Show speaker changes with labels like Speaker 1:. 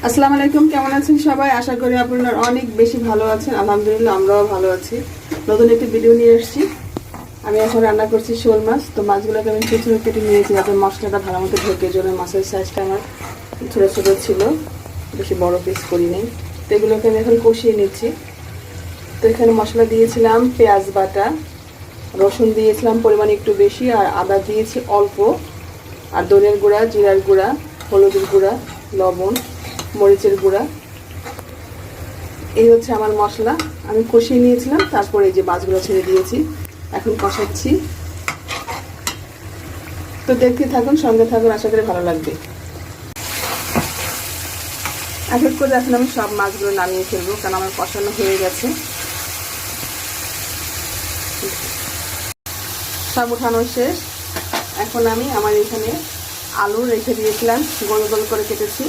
Speaker 1: আসসালামু আলাইকুম, কেমন আছেন সবাই? আশা করি আপনারা অনেক বেশি ভালো আছেন। আলহামদুলিল্লাহ আমরাও ভালো আছি। নতুন একটি ভিডিও নিয়ে এসেছি। আমি এখন রান্না করছি শোল মাছ। তো মাছগুলোকে আমি ছোটো ছোটো কেটে নিয়েছি যাতে মশলাটা ভালো মতো ঢোকে। জন্য মাছের সাইজটা আমার ছোটো ছোটো ছিল, বেশি বড় পিস করি নেই। তো এগুলোকে আমি এখন কষিয়ে নিচ্ছি। তো এখানে মশলা দিয়েছিলাম পেঁয়াজ বাটা, রসুন দিয়েছিলাম পরিমাণ একটু বেশি, আর আদা দিয়েছি অল্প, আর ধনের গুঁড়া, জিরার গুঁড়া, হলুদের গুঁড়া, লবণ, মরিচের গুঁড়া। এই হচ্ছে আমার মশলা। আমি কষিয়ে নিয়েছিলাম, তারপরে এই যে মাছগুলো ছেড়ে দিয়েছি, এখন কষাচ্ছি। তো দেখতে থাকুন, সঙ্গে থাকুন, আশা করি ভালো লাগবে। এক এক করে এখন আমি সব মাছগুলো নামিয়ে ফেলবো, কারণ আমার কষানো হয়ে গেছে। সব উঠানো শেষ। এখন আমি আমার এখানে আলু রেখে দিয়েছিলাম, গোল গোল করে কেটেছি,